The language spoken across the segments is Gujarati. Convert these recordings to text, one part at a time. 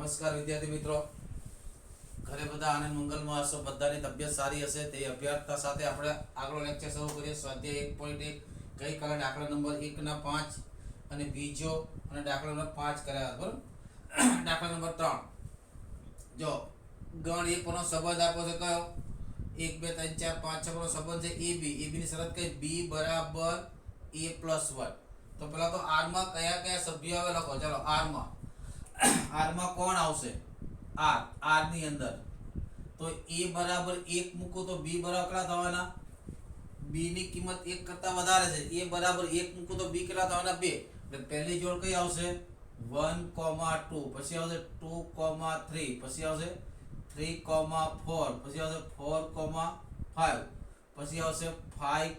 નમસ્કાર વિદ્યાર્થી મિત્રો, ઘરે બધા આનંદ મંગલમાં હશો, બધાની તબિયત સારી હશે તે અભ્યાસતા સાથે આપણે આગળ લેક્ચર શરૂ કરીએ. સ્વાધ્યાય 1.1 ગઈકાલે દાખલા નંબર 1 ના 5 અને બીજો અને દાખલા નંબર 5 કર્યા બરાબર. દાખલા નંબર 3 જો ગણ એ પરનો સંબંધ આપો છે કયો 1 2 3 4 5 6 નો સંબંધ છે ab. ab ની શરત કઈ b બરાબર a + 1. તો પહેલા તો r માં કયા કયા સભ્યો આવે લખો. ચાલો r માં કોણ આવશે? r ની અંદર તો a બરાબર 1 મૂકો તો b બરાબર કેટલા થવાના? b ની કિંમત 1 કરતા વધારે છે. a બરાબર 1 મૂકો તો b કેટલા થવાના? 2. એટલે પહેલી જોડ કઈ આવશે? 1, 2. પછી આવશે 2, 3. પછી આવશે 3, 4. પછી આવશે 4, 5. પછી આવશે 5,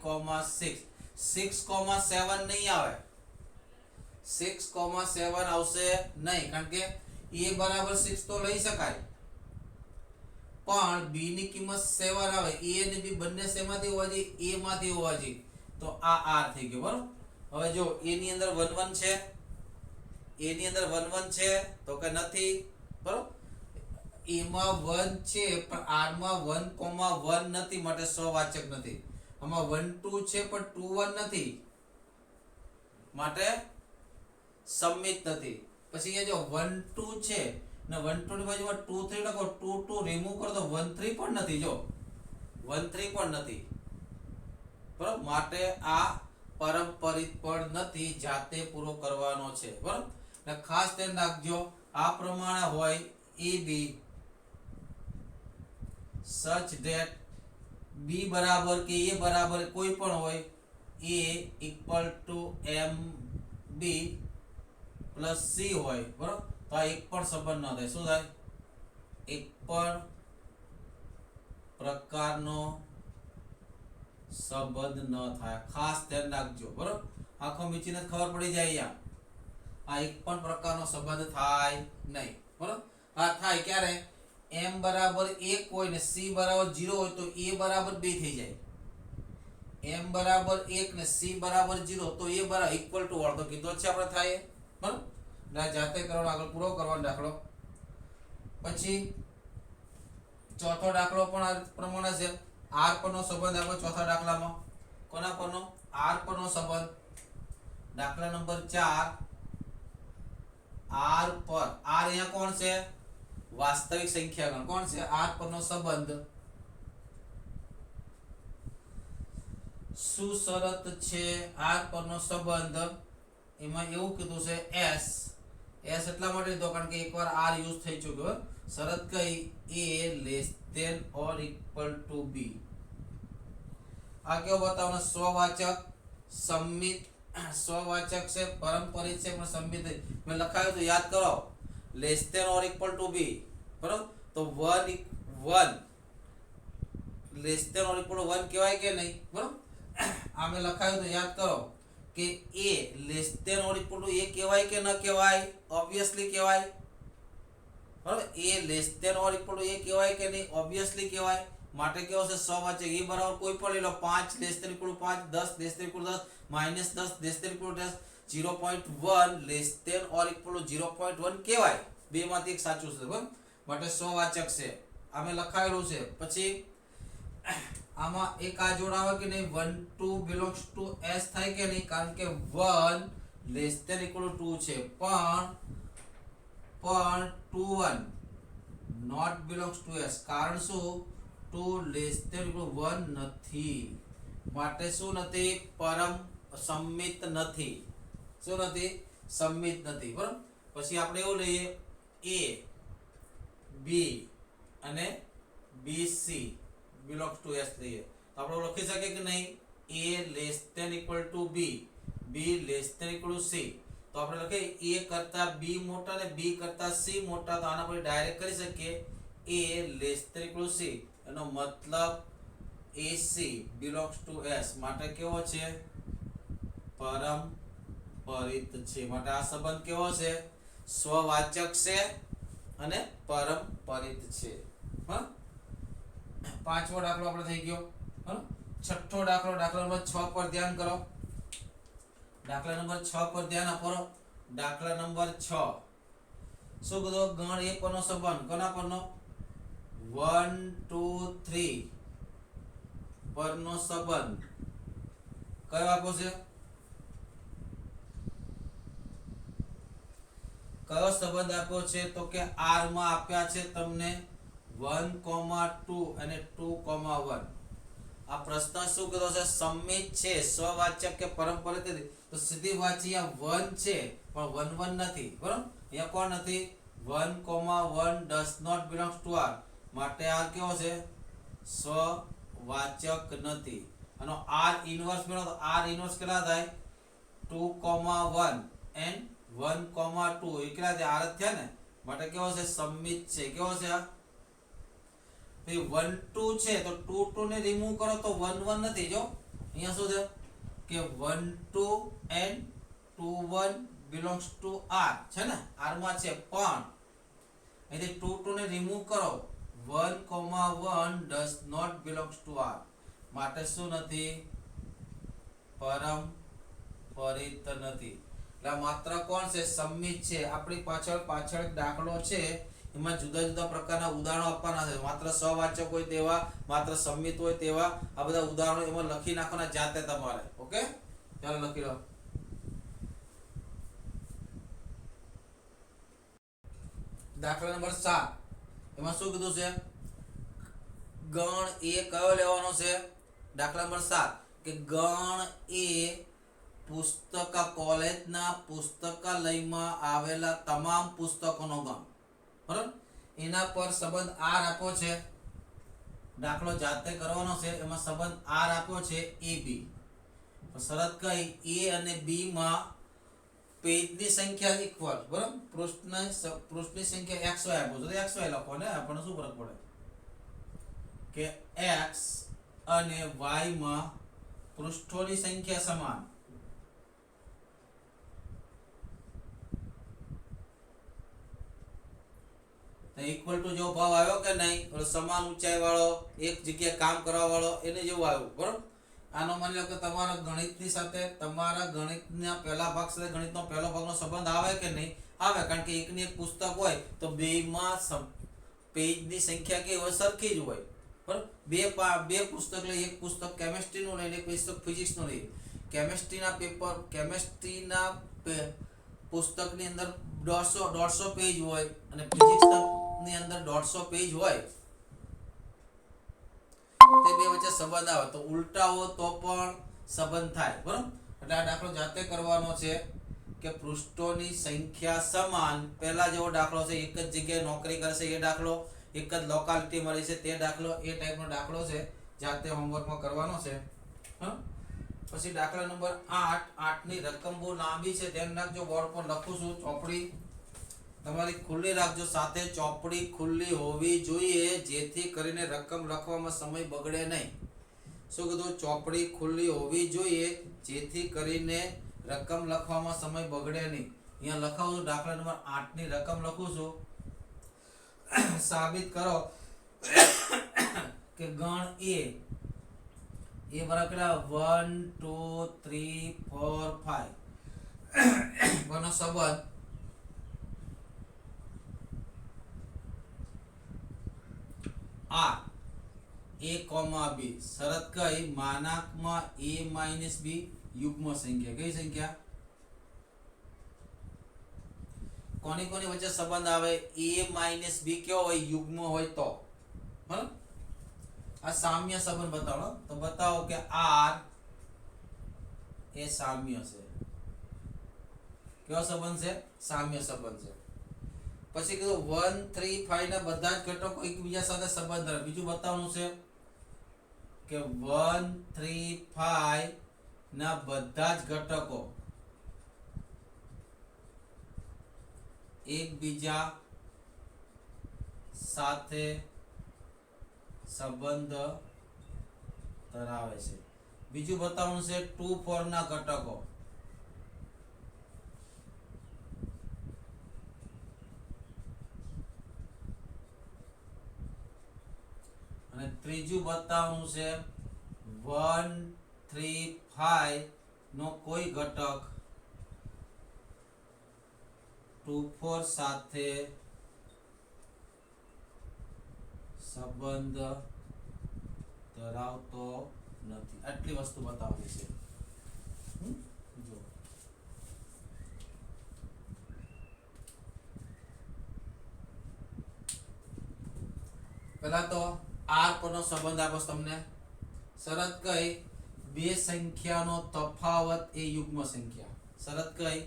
6. 6, 7 નહીં આવે. 6, 7 આવશે નહીં, કારણ કે a બરાબર 6 તો લઈ શકાય, પણ b ની કિંમત 7 આવે. a અને b બંને શેમાંથી હોવા જોઈએ? a માંથી હોવા જોઈએ. તો આ r થઈ ગયો બરોબર. હવે જો a ની અંદર 1 1 છે, a ની અંદર 1 1 છે તો કે નથી બરોબર. a માં 1 છે પણ r માં 1, 1 નથી, માટે સહવાચક નથી. આમાં 1 2 છે પણ 2 1 નથી, માટે સમિત નથી. પછી એ જો 1 2 છે ને 1 2 ની બાજુમાં 2 3 લખો, 2 2 રિમૂવ કરો તો 1 3 પણ નથી. જો 1 3 પણ નથી બરાબર, માટે આ પારંપરિક પણ નથી, જાતે પૂરો કરવાનો છે બરાબર. ને ખાસ ધ્યાન રાખજો, આ પ્રમાણે હોય ab such that b બરાબર કે a બરાબર કોઈ પણ હોય, a = mb પ્લસ c હોય બરોબર, તો આ એક પણ સંબંધ ન થાય. શું થાય? એક પણ પ્રકારનો સંબંધ ન થાય. ખાસ ધ્યાન રાખજો બરોબર. આંખો મીચીને ખબર પડી જાય અહીંયા, આ એક પણ પ્રકારનો સંબંધ થાય નહીં બરોબર. હા થાય ક્યારે? m બરાબર 1 હોય ને c બરાબર 0 હોય તો a બરાબર 2 થઈ જાય. m બરાબર 1 ને c બરાબર 0 તો a બરાબર ઇક્વલ ટુ વાળો તો કીધો છે આપણે થાય બરાબર. ના જાતે કરવાનો, આગળ પૂરો કરવાનો દાખલો. પછી ચોથો દાખલો પણ આ પ્રમાણે છે. r પરનો સંબંધ આપણે ચોથા દાખલામાં કોના પરનો? r પરનો સંબંધ. દાખલા નંબર 4 r પર. r અહીંયા કોણ છે? વાસ્તવિક સંખ્યા ગણ. કોણ છે? r પરનો સંબંધ. શું શરત છે r પરનો સંબંધ? એમાં એવું કીધું છે s. s એટલા માટે લીધો કારણ કે એકવાર r યુઝ થઈ ચૂક્યો. શરત કઈ? a less than or equal to b. આ કેવો બતાવવાનો? સ્વવાચક સંમિત. સ્વવાચક છે, પારંપરિક છે પણ સંમિત. મેં લખાયું તો યાદ કરો, less than or equal to b બરોબર. તો 1 less than or equal to 1 કહેવાય કે નહીં બરોબર. આ મેં લખાયું તો યાદ કરો કે a less than or equal to a કહેવાય કે ન કહેવાય? ઓબ્વિયસલી કહેવાય બરાબર. a less than or equal to a કહેવાય કે નહીં? ઓબ્વિયસલી કહેવાય, માટે કેવો છે? સહવાચક. a બરાબર કોઈ પણ લઈ લો, 5 less than equal to 5, 10 less than equal to 10, -10 less than equal to 10, 0.1 less than or equal to 0.1 કહેવાય. બે માંથી એક સાચું છે બરાબર, માટે સહવાચક છે. આ મેં લખાયેલું છે. પછી આમાં એક આ જોડ આવે કે નહીં? 1 2 belongs to s થાય કે નહીં? કારણ કે 1 લેસ ધેન ઇક્વલ ટુ 2 છે, પણ 2 1 નોટ belongs to s. કારણ શું? 2 લેસ ધેન ઇક્વલ ટુ 1 નથી, માટે શું નથી? પરમ સંમિત નથી. શું નથી? સંમિત નથી બરાબર. પછી આપણે એવું લઈએ a b અને b c belongs to s લઈએ તો આપણે લખી શકીએ કે નહીં? a less than equal to b, b less than equal to c. તો આપણે લખીએ a કરતા b મોટા ને b કરતા c મોટા. તો આના પર ડાયરેક્ટ કરી શકીએ a less than equal to c. એનો મતલબ ac belongs to s, માટે કેવો છે? પારંપરિક છે. માટે આ સંબંધ કેવો છે? સ્વવાચક છે અને પારંપરિક છે. હા, પાંચમો દાખલો આપણે થઈ ગયો. છઠ્ઠો દાખલો, દાખલા નંબર 6 પર ધ્યાન કરો. દાખલા નંબર 6 પર ધ્યાન આપો. દાખલા નંબર 6 શું કીધું? ગણ એ પરનો સંબંધ કોના પરનો? 1 2 3 પરનો સંબંધ કયો આપો છે? કયો સંબંધ આપ્યો છે? તો કે r માં આપ્યા છે તમને 1,2 અને 2,1. આ પ્રશ્ન શું કીધો છે? સંમિત છે, સ્વવાચક કે પરંપરિત નથી. તો સીધી વાત છે, અહીંયા 1 છે પણ 1 1 નથી. બરાબર, અહીંયા કોણ નથી? 1,1 does not belongs to r. માટે આ કેવો છે? સ્વવાચક નથી. આનો r ઇન્વર્સ મેળવો તો r ઇન્વર્સ કેટલા થાય? 2,1 and 1,2 એ કેટલા થયા? r જ થયા ને. માટે કેવો છે? સંમિત છે. કેવો છે? આ 1 2 છે તો 2 2 ને રિમૂવ કરો તો 1 1 નથી. જો અહીંયા શું છે કે 1 2 and 2 1 belongs to r છે ને, r માં છે. પણ અહીંથી 2 2 ને રિમૂવ કરો 1,1 does not belongs to r. માટે શું નથી? પરંપરિત નથી. એટલે માત્ર કોણ છે? સંમિત છે. આપણી પાછળ એક દાખલો છે, એમાં જુદા જુદા પ્રકારના ઉદાહરણો આપવાના છે. માત્ર સવાચક હોય તેવા, માત્ર સંમિત હોય તેવા, આ બધા ઉદાહરણો એમાં લખી નાખવાના જાતે તમારે. ઓકે, ચાલો લખી લો. દાખલા નંબર 7 એમાં શું કીધું છે? ગણ એ કયો લેવાનો છે? દાખલા નંબર 7 કે ગણ એ કોલેજના પુસ્તકાલયમાં આવેલા તમામ પુસ્તકોનો ગણ. બરાબર, એના પર સંબંધ r આપ્યો છે. દાખલો જાતે કરવાનો છે. એમાં સંબંધ r આપ્યો છે ab. તો શરત કઈ? a અને b માં પેજની સંખ્યા ઇક્વલ. બરાબર, પૃષ્ઠની સંખ્યા xy આપ્યો છે તો xy લખો ને, આપણને શું ફરક પડે કે x અને y માં પૃષ્ઠોની સંખ્યા સમાન. ઇક્વલ ટુ જેવો ભાવ આવ્યો કે નહીં? સમાન ઊંચાઈ વાળો, એક જગ્યાએ કામ કરવા વાળો, એને જેવું આવ્યું. બરોબર, આનો માની લો કે તમારા ગણિતની સાથે, તમારા ગણિતના પહેલા ભાગ સાથે ગણિતનો પહેલો ભાગનો સંબંધ આવે કે નહીં? આવે, કારણ કે એકની એક પુસ્તક હોય તો બેમાં પેજની સંખ્યા કેવી હોય? સરખી જ હોય. બરોબર, બે પુસ્તક લઈ, એક પુસ્તક કેમિસ્ટ્રીનું લઈને એક પુસ્તક ફિઝિક્સનું લઈએ. કેમિસ્ટ્રીના પુસ્તકની અંદર 150 પેજ હોય અને ફિઝિક્સની અંદર 150 પેજ હોય. તે બે વચ્ચે સંબંધ આવે તો ઉલટાઓ તો પણ સંબંધ થાય. બરાબર, એટલે આ દાખલો જાતે કરવાનો છે કે પૃષ્ઠોની સંખ્યા સમાન. પહેલા જેવો દાખલો છે, એક જ જગ્યાએ નોકરી કરશે એ દાખલો, એક જ લોકાલિટી મળી છે તે દાખલો, એ ટાઈપનો દાખલો છે, જાતે હોમવર્કમાં કરવાનો છે. પછી દાખલા નંબર 8 ની રકમ બહુ લાંબી છે, ધ્યાન રાખજો. બોર્ડ પર લખું છું. ચોપડી તમારી ખુલ્લી રાખજો, સાથે ચોપડી ખુલ્લી હોવી જોઈએ જેથી કરીને રકમ લખવામાં સમય બગડે નહીં. શું કીધું? ચોપડી ખુલ્લી હોવી જોઈએ જેથી કરીને રકમ લખવામાં સમય બગડે નહીં. અહીંયા લખાવું છું દાખલા નંબર 8 ની રકમ લખું છું. સાબિત કરો કે ગણ એ બરાબર 1 2 3 4 5 બનો સંબંધ r a, b. શરત કઈ? માનાંકમાં a - b યુગ્મ સંખ્યા. કઈ સંખ્યા? કોની કોની વચ્ચે સંબંધ આવે? a - b કેવો હોય? યુગ્મ હોય તો. બરાબર, આ સામ્ય સંબંધ બતાવો. તો બતાવો કે r એ સામ્ય છે. કેવો સંબંધ છે? સામ્ય સંબંધ છે. પછી કીધું 1 3 5 ના બધા જ ઘટકો એકબીજા સાથે સંબંધ ધરાવે. બીજું બતાવવાનું છે કે 1 3 5 ના બધા જ ઘટકો એકબીજા સાથે સંબંધ ધરાવે છે. બીજું બતાવવાનું છે 2 4 ના ઘટકો અને ત્રીજું બતાવવાનું છે 1 3 5 નો કોઈ ઘટક 24 સાથે સંબંધ ધરાવતો નથી, આટલી વસ્તુ બતાવવાની છે. જો પહેલા તો r પરનો સંબંધ આપો તમને. શરત કઈ? બે સંખ્યાનો તફાવત એ યુગ્મ સંખ્યા. શરત કઈ?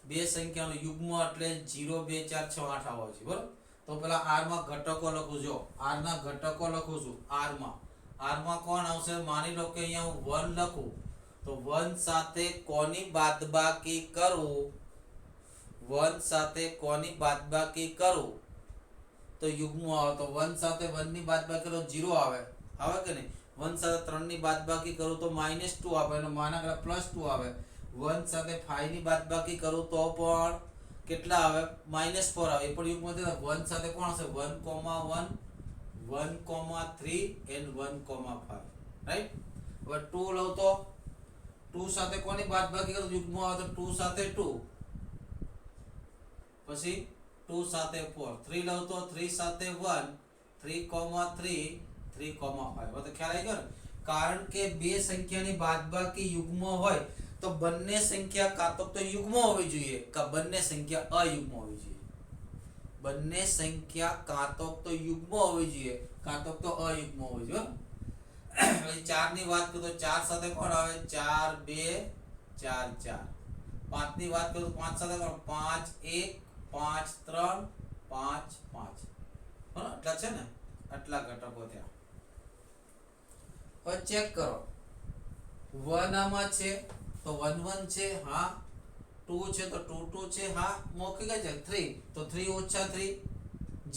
બે સંખ્યાનો યુગ્મ એટલે 0 2 4 6 8 આવે છે, બરોબર? તો પેલા r માં ઘટકો લખું. જો r ના ઘટકો લખું છું. r માં કોણ આવશે? માની લો કે અહીંયા હું 1 લખું તો 1 સાથે કોની બાદબાકી કરું? 1 સાથે કોની બાદબાકી કરું તો યુગ્મ આવે. તો 1 સાથે 1 ની બાદબાકી કરો 0 આવે, આવે કે નહીં? 1 સાથે 3 ની બાદબાકી કરું તો -2 આવે અને માના +2 આવે. 1 સાથે 5 ની બાદબાકી કરું તો પણ કેટલા આવે? -4 આવે. એ પણ યુગ્મ છે. 1 સાથે કોણ હશે? 1,1 1,3 and 1,5, રાઈટ? હવે 2 લઉં તો 2 સાથે કોની બાદબાકી કરું યુગ્મ આવે? તો 2 સાથે 2, પછી 2 સાથે 4. 3 લઉં તો 3 સાથે 1 3,3 3,5. હવે તો ખ્યાલ આવી ગયો ને? કારણ કે બે સંખ્યાની બાદબાકી યુગ્મ હોય તો બંને સંખ્યા કાં તો યુગ્મ હોવી જોઈએ કાં બંને સંખ્યા અયુગ્મ હોવી જોઈએ. બંને સંખ્યા કાં તો યુગ્મ હોવી જોઈએ કાં તો અયુગ્મ હોવી જોઈએ. હવે 4 ની વાત કરું તો 4 સાથે કોણ આવે? 4 2 4 4. 5 ની વાત કરું તો 5 સાથે કોણ? 5 1 5 3 5 5. બરાબર? આટલા છે ને? આટલા ઘટકો થયા. હવે ચેક કરો. 1 આમાં છે તો 1 1 છે, હા. 2 છે તો 2 2 છે, હા. મૌખિક છે. 3 તો 3 ઓછા 3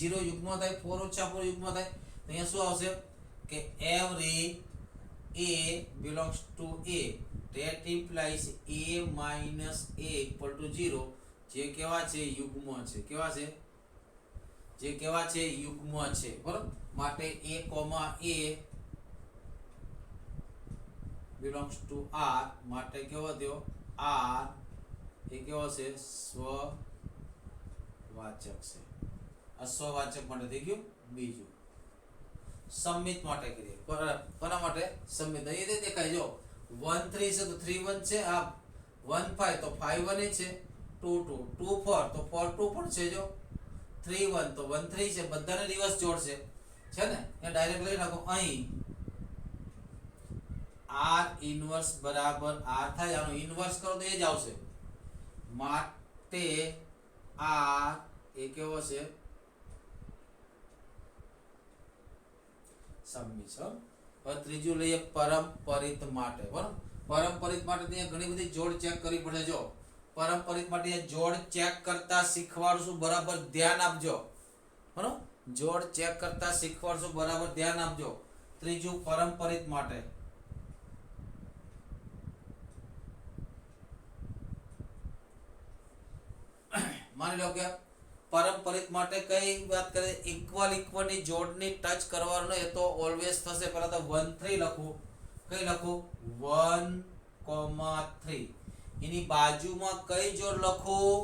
0 યુગ્મ થાય. 4 ઓછા 4 યુગ્મ થાય. તો અહીંયા શું આવશે કે every a belongs to a, that implies a minus a equal to 0. જે કેવા છે? યુગ્મ છે. કેવા છે? જે કેવા છે? યુગ્મ છે, બરાબર? માટે a, belongs to r માટે કેવો થયો? r એ કેવો છે? સ્વવાચક છે. આ સ્વવાચક માટે થઈ ગયું. બીજું સમિત માટે કરીએ. કોના માટે? સમિત. અહીં દેખાય જો 1 3 છે તો 3 1 છે, આ 1 5 તો 5 1 છે, 2 2 2 4 તો 4 2 પણ છે. જો 3 1 તો 1 3 છે. બધાને રિવર્સ જોડશે છે ને? એ ડાયરેક્ટ લઈ નાખો. અહીં r ઇન્વર્સ બરાબર r થાય. આનો ઇન્વર્સ કરો તો એ જ આવશે. માટે r એ કેવો છે? સમિત. હવે ત્રીજું લઈએ પરંપરિત માટે. બરાબર? પરંપરિત માટે ત્યાં ઘણી બધી જોડ ચેક કરવી પડે. જો પરંપરિત માટે જોડ ચેક કરતા શીખવાડશું, બરાબર ધ્યાન આપજો. બરાબર? જોડ ચેક કરતા શીખવાડશું, બરાબર ધ્યાન આપજો. ત્રીજું પરંપરિત માટે. માની લો કે પરંપરિત માટે કઈ વાત કરે? ઇક્વલ ની જોડની ટચ કરવાનો એ તો ઓલવેઝ થશે. પહેલા તો 1 3 લખું. કઈ લખું? 1,3. એની બાજુમાં કઈ જોડ લખું?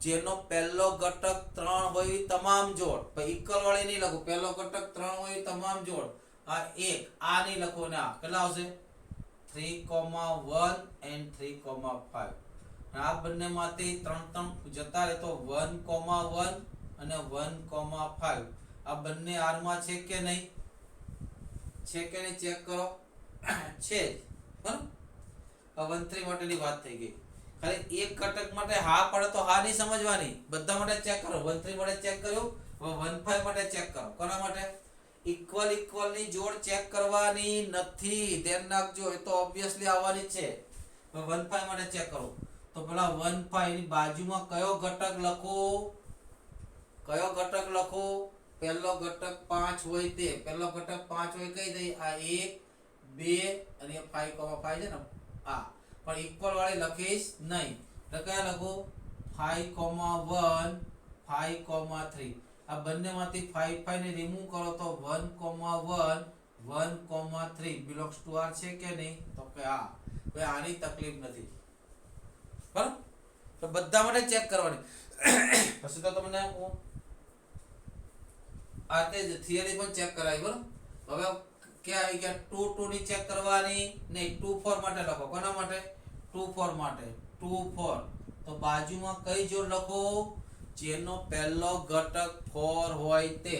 જેનો પહેલો ઘટક 3 હોય તમામ જોડ. પણ ઇક્વલ વાળી નહીં લખું. પહેલો ઘટક 3 હોય તમામ જોડ. આ 1 આ નહીં લખો ને. આ કેટલા આવશે? 3,1 and 3,5. આ બંનેમાંથી 3 3 જતા રહે તો 1,1 અને 1,5. આ બંને r માં છે કે નહીં? છે કે નહીં? ચેક કરો. છે જ. બરાબર? 1 3 માટેની વાત થઈ ગઈ. ખાલી એક ઘટક માટે હા પડે તો હા નહીં સમજવાની. બધા માટે ચેક કરો. 1 3 માટે ચેક કર્યું. હવે 1 5 માટે ચેક કરો. કોના માટે? ઇક્વલ ની જોડ ચેક કરવાની નથી. ધ્યાન રાખજો. એ તો ઓબ્વિયસલી આવવાની છે. હવે 1 5 માટે ચેક કરો. તો પેલા 1 5 ની બાજુમાં કયો ઘટક લખું? કયો ઘટક લખું? પહેલો ઘટક 5 હોય તે. પહેલો ઘટક 5 હોય કઈ દઈ? આ 1 2 અને 5,5 છે ને? આ પણ ઇક્વલ વાળી લખીશ નહીં. એટલે કયા લખું? 5,1 5,3. આ બંનેમાંથી 5 5 ને રિમૂવ કરો તો 1,1 1,3 belongs to r છે કે નહીં? તો કે હા. કોઈ આની તકલીફ નથી. બરાબર? તો તો બધા માટે ચેક કરવાની. પછી તો તમને હું આ તે થિયરી પણ ચેક કરાવી બરોબર. હવે ક્યાં આવી ગયા 2 2 ની ચેક કરવાની નહીં. 2 4 માટે લખો. કોના માટે? 2 4 માટે. 2 4 તો બાજુમાં કઈ જોડ લખો? જેનો પહેલો ઘટક 4 હોય તે.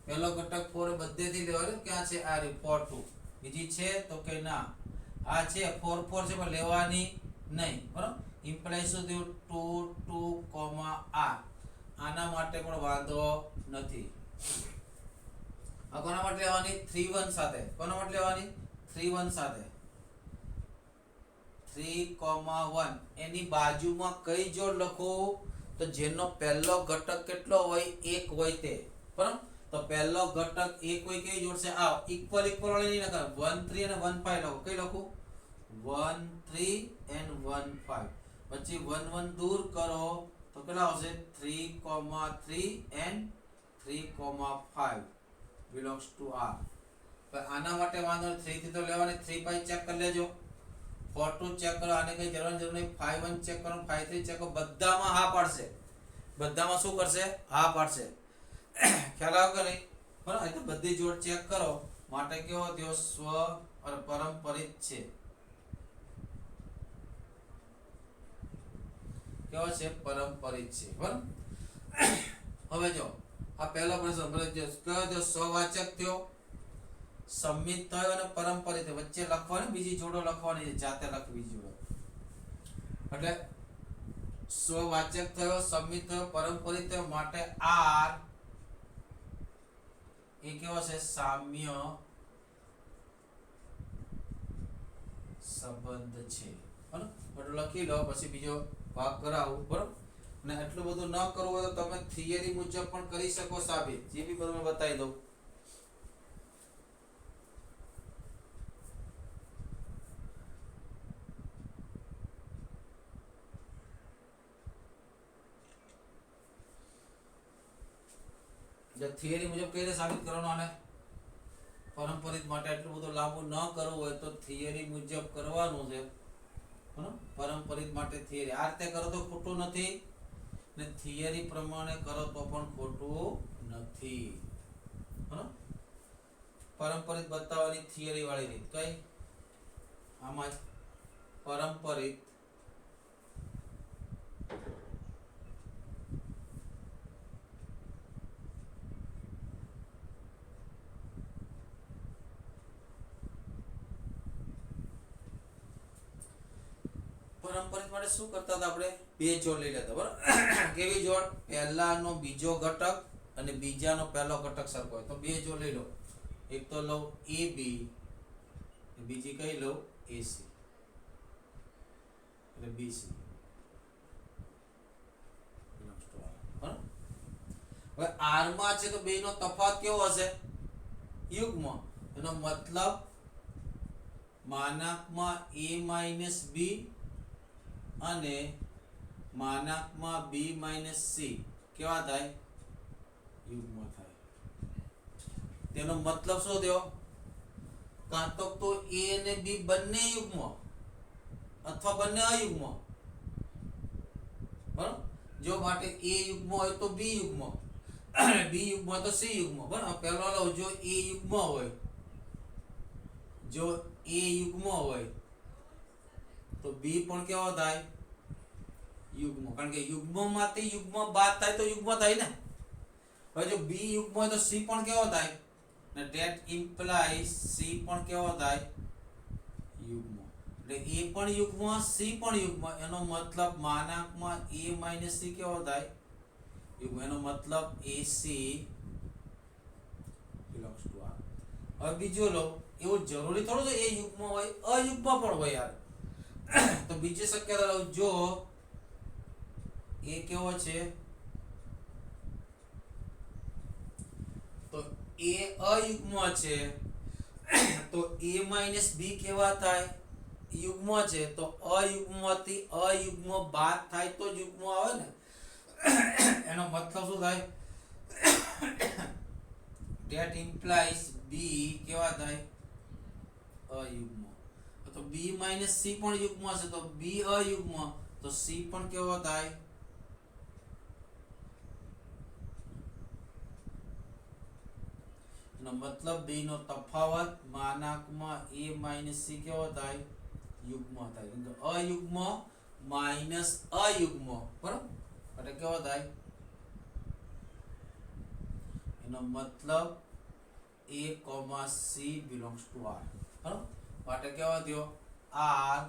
પહેલો ઘટક 4 બધેથી લેવાનો. ક્યાં છે? આ રી 4 2. બીજી છે તો કે ના આ છે 4 4 છે પણ લેવાની નહીં બરોબર. ઇમ્પ્લાય શું થયું? 2 2, r. આના માટે પણ વાંધો નથી. આ કોના માટે લેવાની? 3 1 સાથે. કોના માટે લેવાની? 3 1 સાથે. 3 1 એની બાજુમાં કઈ જોડ લખો? તો જેનો પહેલો ઘટક કેટલો હોય? 1 હોય તે બરાબર. તો પહેલો ઘટક 1 હોય કઈ જોડ છે? આ ઇક્વલ ઇક્વલ વાળી નહીં લખો. 1 3 અને 1 5 લખો. કઈ લખું? 1 3 and 1 5. પછી 1 1 દૂર કરો તો કેટલા આવશે? 3 3 and 3 5 belongs to r. પણ આના માટે વાંધો 3 થી તો લેવાની. 3 5 ચેક કરી લેજો. 4 2 ચેક કરો. આને કઈ જરૂર નહીં. 5 1 ચેક કરો. 5 3 ચેક કરો. બધામાં હા પાડશે. બધામાં શું કરશે? હા પાડશે. ખ્યાલ આવ્યો કે નહીં? બરાબર. તો બધી જોડ ચેક કરો. માટે કેવો થયો? સ્વ અને પરંપરિત છે. કેવો છે? પરંપરિત છે બરાબર. હવે જો આ પહેલો પ્રશ્ન કયો થયો? સ્વવાચક થયો, સંમિત થયો અને પરંપરિત. વચ્ચે લખવાની બીજી જોડો લખવાની છે. જાતે લખવી જોડો. એટલે સ્વવાચક થયો, સંમિત થયો, પરંપરિત થયો. માટે r એ કેવો છે? સામ્ય સંબંધ છે બરાબર. એટલે લખી લો. પછી બીજો ભાગ કરાવું બરાબર. અને એટલું બધું ન કરવું હોય તો તમે થિયરી મુજબ પણ કરી શકો સાબિત. જે બી બધું મેં બતાવી દઉં. જે થિયરી મુજબ કઈ રીતે સાબિત કરવાનું આને? પરંપરિત માટે એટલું બધું લાંબુ ન કરવું હોય તો થિયરી મુજબ કરવાનું છે બરાબર. પરંપરિત માટે થિયરી આ રીતે કરો તો ખોટું નથી ને થિયરી પ્રમાણે કરો તો પણ ખોટું નથી બરાબર. પરંપરિત બતાવવાની થિયરી વાળી રીત કઈ? આમાં જ પરંપરિત પરંપરિત માટે શું કરતા હતા આપણે? બે જોડ લઈ લેતા બરાબર. કેવી જોડ? પહેલાનો બીજો ઘટક અને બીજાનો પહેલો ઘટક સરખો હોય તો બે જોડ લઈ લો. એક તો લઉં AB, બીજી કઈ લઉં? AC એટલે BC. હવે r માં છે તો બેનો તફાવત કેવો હશે? યુગ્મ. એનો મતલબ માનાકમાં a - b અને માનાકમાં b - c કેવા થાય? યુગ્મ થાય. તેનો મતલબ શું થયો? કાં તો a અને b બંને યુગ્મ અથવા બંને અયુગ્મ બરાબર. જો માટે a યુગ્મ હોય તો b યુગ્મ, b યુગ્મ હોય તો c યુગ્મ બરાબર. પહેલો લો. જો a યુગ્મ હોય, જો a યુગ્મ હોય તો b પણ કેવો થાય? યુગ્મ. કારણ કે યુગ્મમાંથી યુગ્મ બાદ થાય તો યુગ્મ થાય ને. હવે જો b યુગ્મ હોય તો c પણ કેવો થાય? ને that implies c પણ કેવો થાય? યુગ્મ. એટલે a પણ યુગ્મ, c પણ યુગ્મ. એનો મતલબ માનાકમાં a - c કેવો થાય? યુગ્મ. એનો મતલબ AC belongs to R. હવે બીજો લો. એવું જરૂરી થોડું છે a યુગ્મ હોય, અયુગ્મ પણ હોય યાર. તો બીજી શક્યતા લો. જો a કેવો છે? તો a અયુગ્મ છે તો a - b કેવા થાય? યુગ્મ છે. તો અયુગ્મથી અયુગ્મ બાદ થાય તો જ યુગ્મ આવે ને. એનો મતલબ શું થાય? that implies b કેવા થાય? અયુગ્મ. તો b - c પણ યુગ્મ છે તો b અયુગ્મ, તો સી પણ કેવો થાય? એનો મતલબ બે નો તફાવત માનાંકમાં a માઇનસ c કેવો થાય? યુગ્મ થાય. અયુગ્મ માઇનસ અયુગ્મ, બરાબર, એટલે કેવો થાય? એનો મતલબ a, c belongs to r, બરાબર, માટે કેવા થયો? r.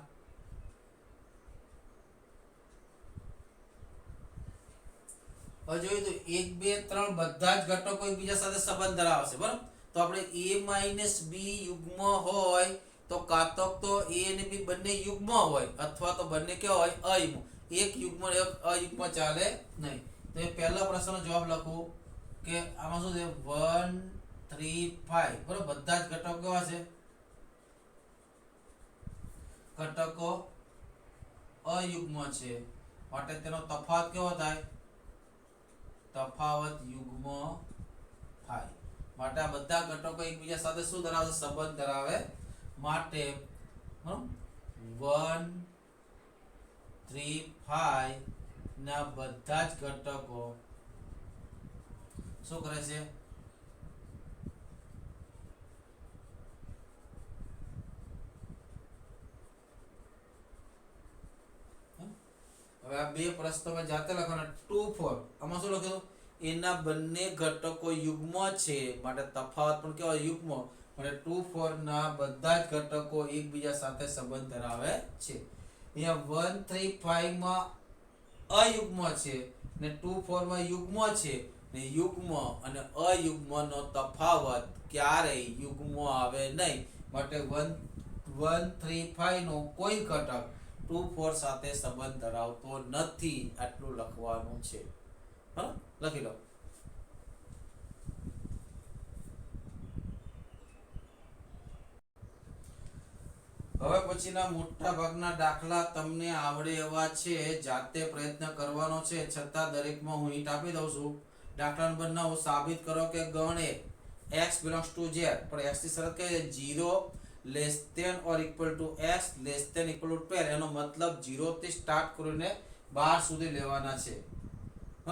હવે જોયું તો 1 2 3 બધા જ ઘટકો એકબીજા સાથે સંબંધ ધરાવે છે, બરાબર. તો આપણે a - b યુગ્મ હોય તો કાં તો a અને b બંને યુગ્મ હોય અથવા તો બંને કેવા હોય? અયુગ્મ. એક યુગ્મ એક અયુગ્મ ચાલે નહીં. તો એ પહેલા પ્રશ્નનો જવાબ લખું કે આમાં શું છે? 1 3 5, બરાબર, બધા જ ઘટકો કેવા છે? ઘટકો અયુગ્મ છે, માટે તેનો તફાવત કેવો થાય? તફાવત યુગ્મ થાય. માટે આ બધા ઘટકો એકબીજા સાથે શું ધરાવે? સંબંધ ધરાવે. માટે 1 3 5 ના બધા જ ઘટકો શું કરે છે? હવે આ બે પ્રશ્નો માં જાતે લખવાના. 2 4 આમાં શું લખ્યું? એના બંને ઘટકો યુગ્મ છે, માટે તફાવત પણ કેવો? યુગ્મ. માટે 2 4 ના બધા જ ઘટકો એકબીજા સાથે સંબંધ ધરાવે છે. અહીંયા 1 3 5 માં અયુગ્મ છે ને 2 4 માં યુગ્મ છે, ને યુગ્મ અને અયુગ્મ નો તફાવત ક્યારેય યુગ્મ આવે નહીં. માટે 1 3 5 નો કોઈ ઘટક 2 4 સાથે સંબંધ ધરાવતો નથી. આટલું લખવાનું છે. હા, લખી લો. હવે પછીના મોટા ભાગના દાખલા તમને આવડે એવા છે, જાતે પ્રયત્ન કરવાનો છે, છતાં દરેકમાં હું હિન્ટ આપી દઉં છું. દાખલા નંબર 9, સાબિત કરો કે ગણ એ x belongs to z, પણ x ની શરત કઈ છે? 0 less than or equal to x less than equal to 12. એનો મતલબ 0 થી સ્ટાર્ટ કરીને 12 સુધી લેવાના છે. હ,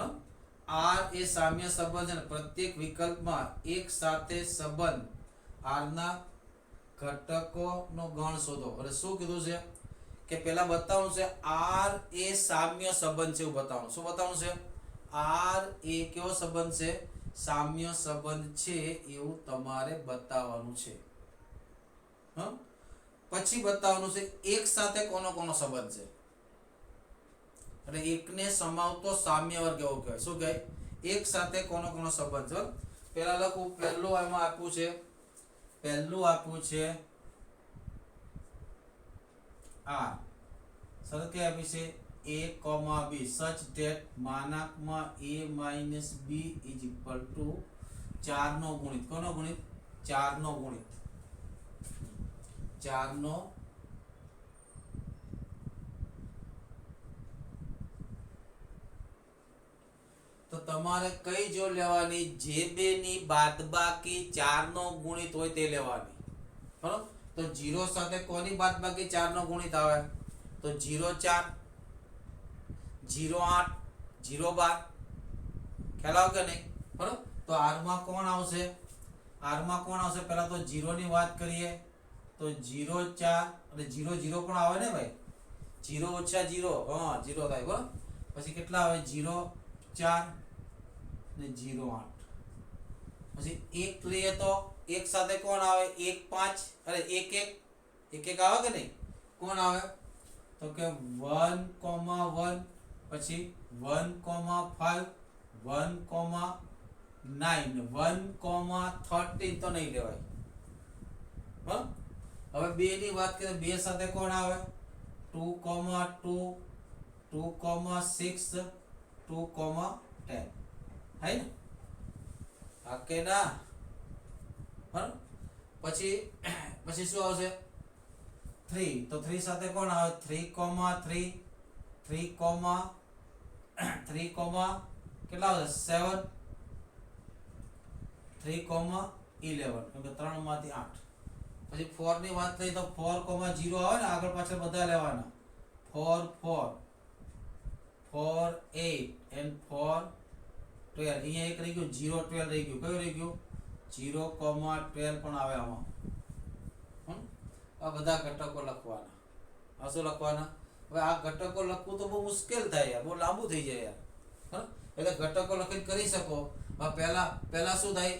r એ સામ્ય સંબંધ છે, પ્રત્યેક વિકલ્પમાં એક સાથે સંબંધ r ના ઘટકોનો ગણ શોધો. એટલે શું કીધું છે કે પહેલા બતાવવાનું છે r એ સામ્ય સંબંધ છે, એવું બતાવવાનું. શું બતાવવાનું છે? r એ કેવો સંબંધ છે? સામ્ય સંબંધ છે એવું તમારે બતાવવાનું છે. હ, પછી બતાવવાનું છે એક સાથે કોનો કોનો સંબંધ છે. એટલે એકને સમાવતો સામ્ય વર્ગ એવો કહેવાય. શું કહેવાય? એક સાથે કોનો કોનો સંબંધ છે. પહેલા લખું. પહેલું એમાં આપ્યું છે r. શરત કઈ આપી છે? a, b such that માનાંકમાં a - b is equal to 4 નો ગુણિત. કોનો ગુણિત? 4 નો ગુણિત. 4 નો તો તમારે કઈ જો લેવાની? જે બે ની બાદબાકી 4 નો ગુણિત હોય તે લેવાની, બરાબર. તો 0 સાથે કોની બાદબાકી 4 નો ગુણિત આવે? તો 0 4 0 8 0 12. ખ્યાલ આવે કે નહીં? બરાબર. તો r માં કોણ આવશે? r માં કોણ આવશે? પહેલા તો 0 ની વાત કરીએ તો 0 4 એટલે 0 0 પણ આવે ને ભાઈ. 0 ઓછા 0, હા 0 થાય, બરાબર. પછી કેટલા આવે? 0 4 ને 0 8. પછી 1 લઈએ તો એક સાથે કોણ આવે? 1 5 અરે 1 1 1 1 આવે કે નહીં? કોણ આવે? તો કે 1 1 પછી 1 5 1 9 1 13 તો નહીં લેવાય, બરાબર. હવે બે ની વાત કરીએ. બે સાથે કોણ આવે? 2 2 2 6 2 10. હાય ને? હા કે ના? બરાબર. પછી શું આવશે? 3. તો 3 સાથે કોણ આવે? 3 3 કેટલા આવશે? 7 3 11, કેમ કે 3 માંથી 8. પછી 4 ની વાત થઈ તો 4 0 આવે ને, આગળ પાછળ બધા લેવાના. 4 4 4 8 and 4 12 અહીંયા એક રહી ગયું 0 12 રહી ગયું કયું રહી ગયું 0, 12 પણ આવે આમાં આ બધા ઘટકો લખવાના આ શું લખવાના હવે આ ઘટકો લખવું તો બહુ મુશ્કેલ થાય યાર બહુ લાંબુ થઈ જાય યાર એટલે ઘટકો લખીને કરી શકો પહેલા શું થાય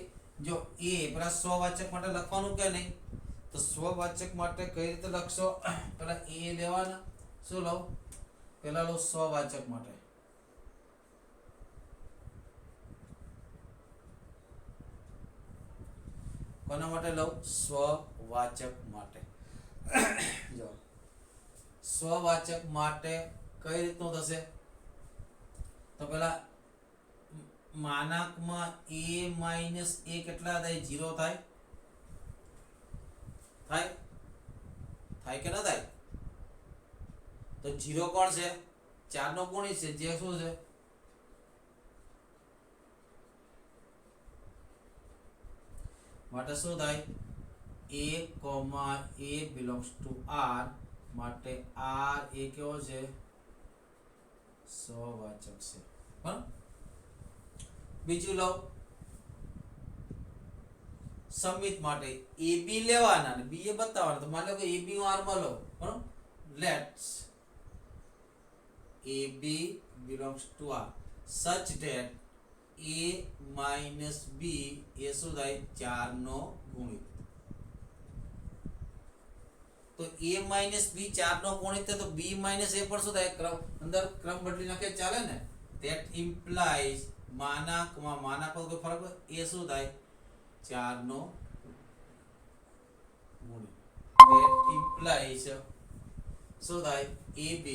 જો એ પેલા સ્વવાચક માટે લખવાનું કે નહીં તો સ્વવાચક માટે કઈ રીતે લખશો પેલા એ લેવાના શું લઉં પેલા લો સ્વવાચક માટે કોના માટે લઉં સ્વવાચક માટે જો સ્વવાચક માટે કઈ રીતનું થશે તો પેલા માનાંકમાં a માઈનસ a કેટલા થાય 0 થાય થાય કે ના થાય તો 0 કોણ છે 4 નો ગુણિત છે જે શું છે માટે શું થાય a, a belongs to r માટે r એ કેવો છે સ્વવાચક છે બરાબર બીજું લો સમિત માટે ab લેવાના અને b એ બતાવવાના તો માની લો કે ab હું r માં લો બરાબર let's ab belongs to r such that a minus b એ શું થાય 4 નો ગુણિત તો a minus b 4 નો ગુણિત તો b minus a પણ શું થાય ક્રમ અંદર ક્રમ બદલી નાખે ચાલે ને that implies માનાંકમાં કોઈ ફરક એ શું થાય 4 નો ગુણિત that implies શું થાય ab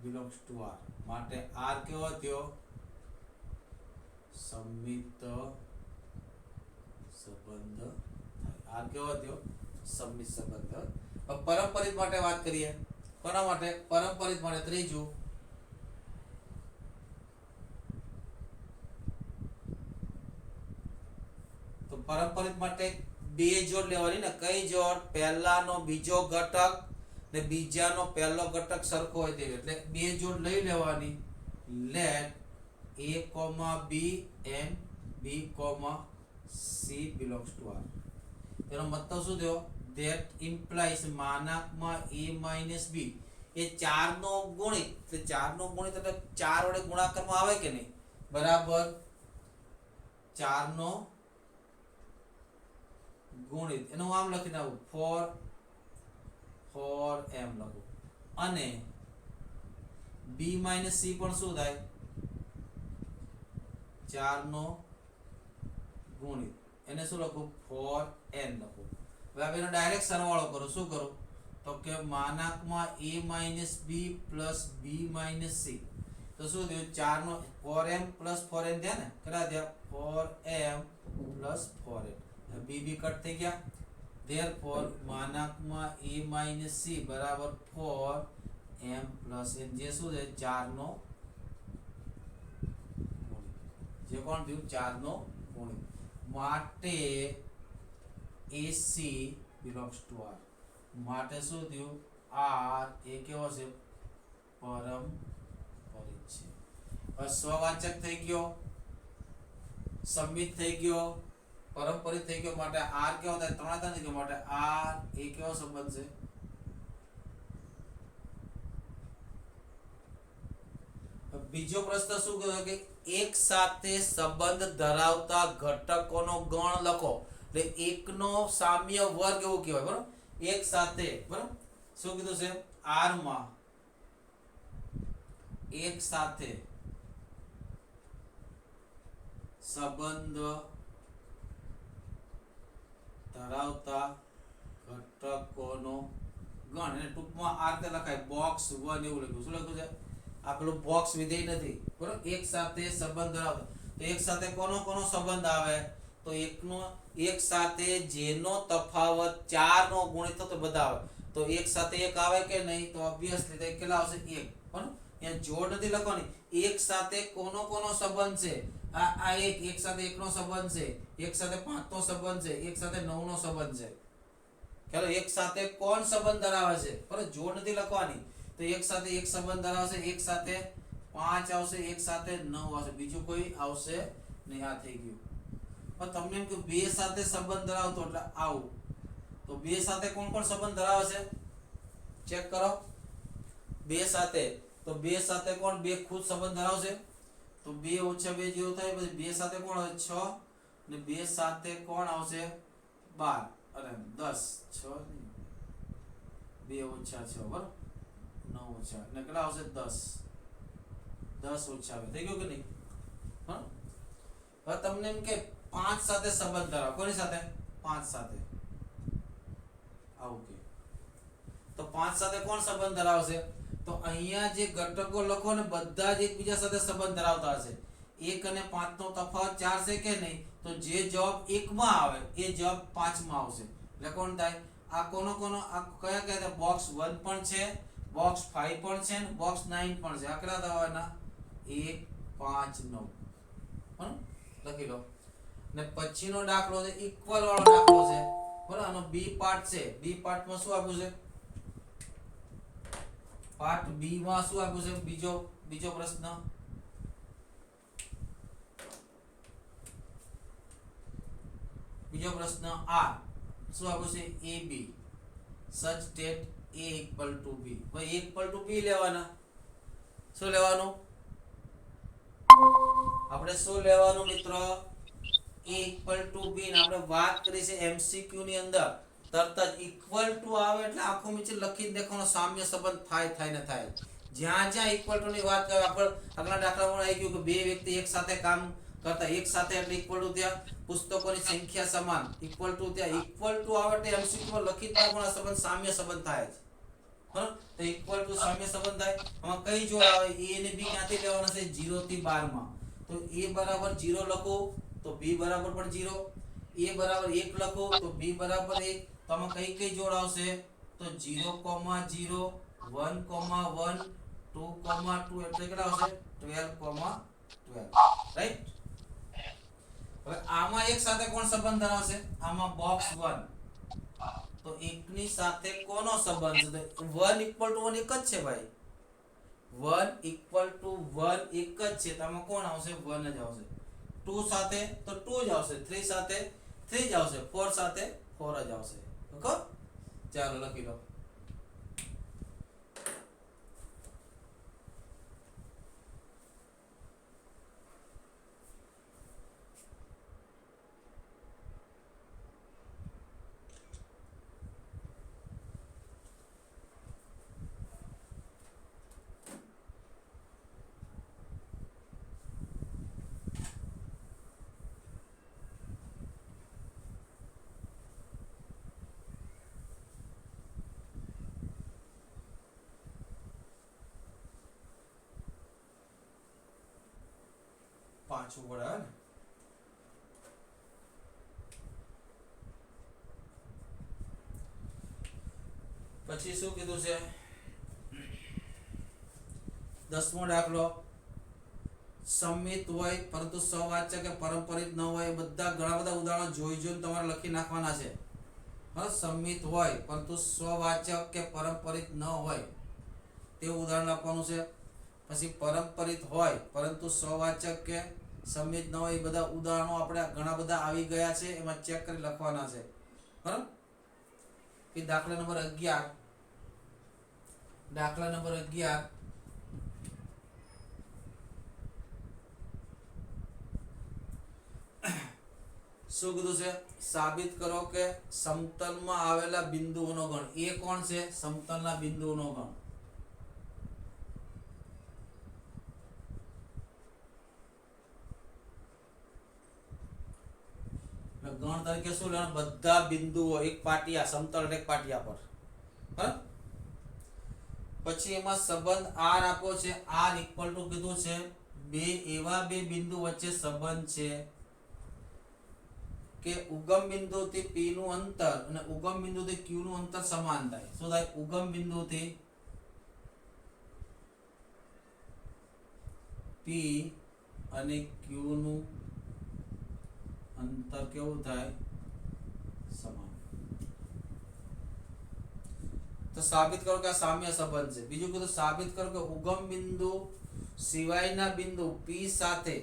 belongs to r માટે r કેવો થયો સમિત સંબંધ થાય r કેવો થયો સમિત સંબંધ હવે પરંપરિત માટે વાત કરીએ કોના માટે પરંપરિત માટે ત્રીજું તો પરંપરિત માટે બે જોડ લેવાની ને કઈ જોડ પહેલાનો બીજો ઘટક ને બીજાનો પહેલો ઘટક સરખો હોય તેવી એટલે બે જોડ લઈ લેવાની let a, b and b, c belongs to r તેનો મતલબ શું થયો that implies માનાંકમાં a minus b એ 4 નો ગુણિત એટલે 4 નો ગુણિત એટલે 4 વડે ગુણાકારમાં આવે કે નહીં બરાબર 4 નો ગુણિત એનું આમ લખીને આવું 4m લખું અને b minus c પણ શું થાય 4 નો ગુણિત એને શું લખું 4n લખું હવે આપણે ડાયરેક્ટ સરવાળો કરો શું કરું તો કે માનાંકમાં a minus b plus b minus c તો શું થયું 4 નો 4m plus 4n થયા ને કેટલા થયા 4m plus 4n b cut થઈ ગયા therefore માનાંકમાં a minus c બરાબર 4m plus n જે શું છે 4 નો જે કોણ થયું 4 નો ગુણિત માટે AC belongs to R માટે શું થયું R એ કેવો છે પરંપરિત છે હવે સ્વવાચક થઈ ગયો સમિત થઈ ગયો પરંપરિત થઈ ગયો માટે R કેવો થાય ત્રણ થઈ ગયો માટે R એ કેવો સંબંધ છે બીજો પ્રશ્ન શું કહ્યો કે એક સાથે સંબંધ ધરાવતા ઘટકોનો ગણ લખો એટલે એકનો સામ્ય વર્ગ એવું કહેવાય બરાબર એક સાથે બરાબર શું કીધું છે R માં એક સાથે સંબંધ ધરાવતા ઘટકોનો ગણ અને ટૂંકમાં આ રીતે લખાય બોક્સ 1 એવું લખ્યું શું લખ્યું છે આ પેલું બોક્સ વિધેય નથી બરાબર એક સાથે સંબંધ ધરાવતો તો એક સાથે કોનો સંબંધ આવે તો એકનો એક સાથે જેનો તફાવત 4 નો ગુણિત થતો બધા આવે તો એક સાથે એક આવે કે નહીં તો ઓબ્વિયસલી તો કેટલા આવશે 1 બરાબર અહીંયા જોડ નથી લખવાની એક સાથે કોનો સંબંધ છે આ એક સાથે 1 નો સંબંધ છે એક સાથે 5 નો સંબંધ છે એક સાથે 9 નો સંબંધ છે ચાલો એક સાથે કોણ સંબંધ ધરાવે છે બરાબર જોડ નથી લખવાની તો એક સાથે એક સંબંધ ધરાવશે, એક સાથે 5 આવશે, એક સાથે 9 આવશે, બીજું કોઈ આવશે નહીં. આ થઈ ગયું. પણ તમને એમ કે બે સાથે સંબંધ ધરાવતો એટલે આવું, તો બે સાથે કોણ કોણ સંબંધ ધરાવે છે ચેક કરો. બે સાથે, તો બે સાથે કોણ બે ખુદ સંબંધ ધરાવશે, તો 2 ઓછા 2 0 થાય. પછી બે સાથે કોણ આવે 6 અને બે સાથે કોણ આવશે 12 અને 10. 6 2 ઓછા 6 બરાબર 9 ઓછા એટલે કેટલા આવશે 10. 10 ઓછા 2 થઈ ગયું કે નહીં? હા, હવે તમને એમ કે 5 સાથે સંબંધ ધરાવો. કોની સાથે? 5 સાથે. આવું કે તો 5 સાથે કોણ સંબંધ ધરાવશે? તો અહીંયા જે ઘટકો લખો ને બધા જ એકબીજા સાથે સંબંધ ધરાવતા હશે. 1 અને 5 નો તફાવત 4 છે કે નહીં? તો જે જવાબ 1 માં આવે એ જવાબ 5 માં આવશે. એટલે કોણ થાય? આ કોનો કોનો આ કયા કયા? બોક્સ 1 પણ છે, બોક્સ 5 પણ છે અને બોક્સ 9 પણ છે. આ કેટલા થવાના? 1 5 9. બરાબર, લખી લો. ને પછીનો દાખલો છે ઇક્વલ વાળો દાખલો છે. બરાબર, આનો બી પાર્ટ છે. બી પાર્ટમાં શું આપ્યું છે? પાર્ટ બી માં શું આપ્યું છે? બીજો પ્રશ્ન. બીજો પ્રશ્ન આ શું આપ્યું છે? A b such state a equal to b. ભાઈ a ઇક્વલ ટુ b લેવાના. શું લેવાનું? આપણે શું લેવાનું મિત્રો? a ઇક્વલ ટુ b ને આપણે વાત કરી છે એમસીક્યુ ની અંદર. તરત જ ઇક્વલ ટુ આવે એટલે આખું નીચે લખી દેખાનો સામ્ય સંબંધ થાય ને થાય. જ્યાં જ્યાં ઇક્વલ ટુ ની વાત કરે, આપણે આગલા દાખલામાં આવી ગયું કે બે વ્યક્તિ એક સાથે કામ કરતા, એક સાથે એટલે ઇક્વલ ટુ ત્યાં પુસ્તકોની સંખ્યા સમાન, ઇક્વલ ટુ ત્યાં ઇક્વલ ટુ આવે એટલે એમસીક્યુ માં લખી દેખાનો સંબંધ સામ્ય સંબંધ થાય છે. બરાબર, તો ઇક્વલ ટુ સામ્ય સંબંધ થાય. આમાં કઈ જોડ આવે? a અને b ક્યાંથી લેવાના છે? 0 થી 12 માં. તો a બરાબર 0 લખો તો b બરાબર પણ 0. a બરાબર 1 લખો તો b બરાબર 1. તો આમાં કઈ જોડ આવશે? તો 0, 0, 1, 1, 2, 2 એટલે કેટલા આવશે? 12, 12. રાઈટ? હવે આમાં એક સાથે કોણ સંબંધ ધરાવશે? આમાં બોક્સ 1. તો એકની સાથે કોનો સંબંધ છે? 1 ઇક્વલ ટુ 1 એક જ છે ભાઈ. 1 ઇક્વલ ટુ 1 એક જ છે. તો આમાં કોણ આવશે? 1 જ આવશે. 2 સાથે તો 2 જ આવશે. 3 સાથે 3 જ આવશે. 4 સાથે 4 જ આવશે. ઓકે, ચાલો લખી લો. પાછું વળે ને પછી શું કીધું છે? 10મો દાખલો. સંમિત હોય પરંતુ સવાચક કે પરંપરિત ન હોય. બધા ઘણા બધા ઉદાહરણો જોઈને તમારે લખી નાખવાના છે. હા, સંમિત હોય પરંતુ સ્વવાચક કે પરંપરિત ન હોય તેવું ઉદાહરણ આપવાનું છે. પછી પરંપરિત હોય પરંતુ સ્વવાચક કે સંમિત ન હોય, એ બધા ઉદાહરણો આપણે ઘણા બધા આવી ગયા છે. એમાં ચેક કરી લખવાના છે. બરાબર, કે દાખલા નંબર 11. દાખલા નંબર 11. શું કીધું છે? સાબિત કરો કે સમતલમાં આવેલા બિંદુઓનો ગણ. એ કોણ છે? સમતલના બિંદુઓનો ગણ. ગણ તરીકે શું લેવાનું? બધા બિંદુઓ એક પાટિયા, સમતલ એક પાટિયા પર. બરાબર, પછી એમાં સંબંધ r આપો છે. r ઇક્વલ ટુ કીધું છે બે એવા બે બિંદુ વચ્ચે સંબંધ છે કે ઉગમ બિંદુથી p નું અંતર અને ઉગમ બિંદુથી q નું અંતર સમાન થાય. શું થાય? ઉગમ બિંદુથી p અને q નું અંતર કેવું થાય? સમાન. तो साबित करो कि आ साम्य संबंध छे। बीजું કીધું साबित करो कि उगम बिंदु सिवायना बिंदु P સાથે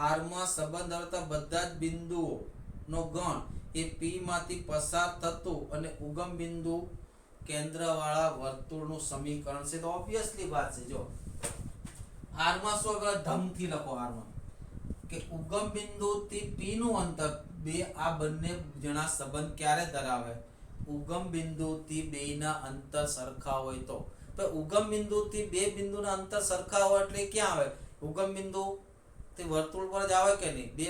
R માં સંબંધ ધરાવતા બધા જ બિંદુઓનો ગણ એ P માંથી પસાર થતું અને ઉગમ બિંદુ કેન્દ્રવાળા વર્તુળનું સમીકરણ છે। તો ઓબ્વિયસલી વાત છે। જો R માં શું આગળ ધમથી લખો। R માં કે ઉગમ બિંદુથી P નું અંતર બે આ બંને જણા સંબંધ ક્યારે ધરાવે? ઉગમ બિંદુથી બેના અંતર સરખા હોય તો। તો ઉગમ બિંદુથી બે બિંદુના અંતર સરખા હોય એટલે ક્યાં આવે? ઉગમ બિંદુ તે વર્તુળ પર જ આવે કે નહીં? બે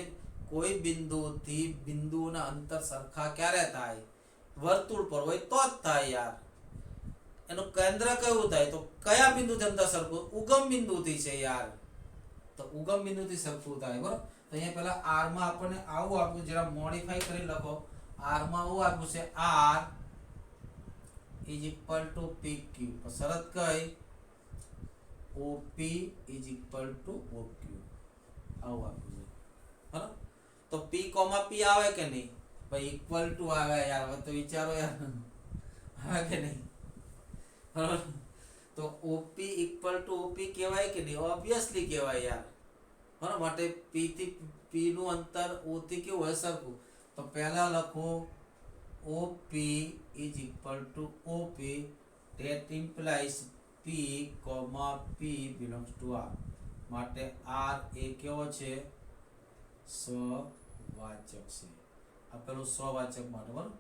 કોઈ બિંદુથી બિંદુના અંતર સરખા ક્યારે થાય? વર્તુળ પર હોય તો જ થાય યાર। એનું કેન્દ્ર કયું થાય? તો કયા બિંદુથી અંતર સરખું? ઉગમ બિંદુથી છે યાર। તો ઉગમ બિંદુથી સરખું થાય બરાબર। તો અહીંયા પહેલા R માં આપણને આવું આપ્યું, જરા મોડિફાઈ કરી લખો। R માં આવું આપ્યું છે R is equal to PQ। તો શરત કઈ? OP is equal to OQ આવું આપ્યું છે બરાબર। તો P, P આવે કે નહીં ભાઈ? ઇક્વલ ટુ આવે યાર। હવે તો વિચારો યાર, આવે કે નહીં બરાબર। તો OP ઇક્વલ ટુ OP કહેવાય કે નહીં? ઓબ્વિયસલી કહેવાય યાર બરાબર। માટે P થી P નું અંતર O થી કેવું હોય? સરખું। તો પહેલા લખો OP is equal to OP, that implies P, P belongs to R। માટે R એ કેવો છે? સવાચક છે। આ પેલું સવાચક માટે બરાબર।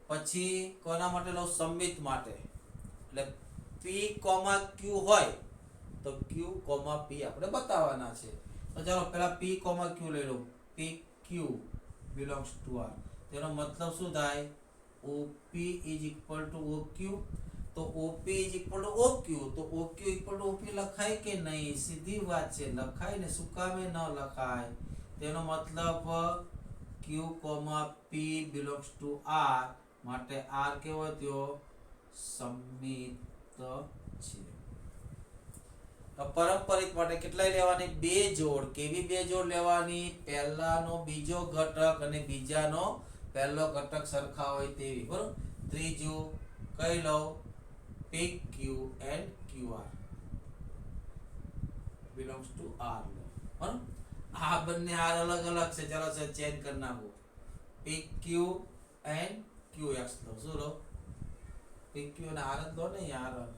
પછી કોના માટે લો? સંમિત માટે। એટલે P, Q હોય તો Q, P આપણે બતાવવાના છે। તો ચાલો પહેલા P, Q લઈ લો। PQ belongs to R। તેનો મતલબ શું થાય? OP is equal to OQ। તો OP is equal to OQ, તો OQ equal to OP લખાય કે નહીં? સીધી વાત છે, લખાય ને। શું કામે ન લખાય? તેનો મતલબ Q, P belongs to R। માટે R કેવો થયો? સંમિત છે। પરંપરિત માટે કેટલાય લેવાની? બે જોડ। કેવી બે જોડ લેવાની? પહેલાનો બીજો ઘટક અને બીજાનો પહેલો ઘટક સરખા હોય તેવી બરોબર। ત્રીજું કઈ લો? PQ and QR belongs to R લો બરોબર। આ બંને R અલગ અલગ છે। ચાલો ચેન્જ કરી નાખો। PQ and QX લો। શું લો? PQ અને R જ લો ને યાર બરોબર।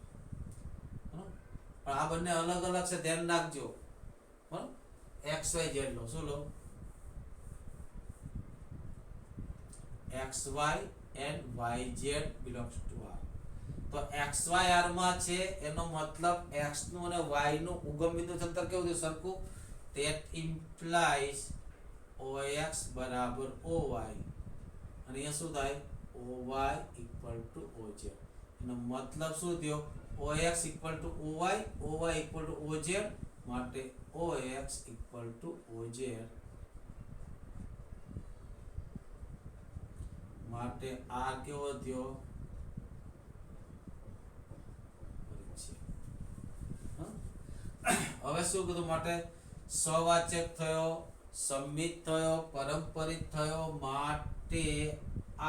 પણ આ બંને અલગ અલગ છે, ધ્યાન રાખજો બરોબર। XYZ લો। શું લો? XY and YZ belongs to R। તો XY R માં છે એનો મતલબ X નું અને Y નું ઉગમ બિંદુ અંતર કેવું છે? સરખું। that implies OX બરાબર OY અને અહીંયા શું થાય? OY equal to OZ। એનો મતલબ શું થયો? OX equal to OY, OY equal to OZ માટે OX equal to OZ માટે R કેવો થયો? હવે શું કીધું? માટે સવાચક થયો, સંમિત થયો, પરંપરિત થયો। માટે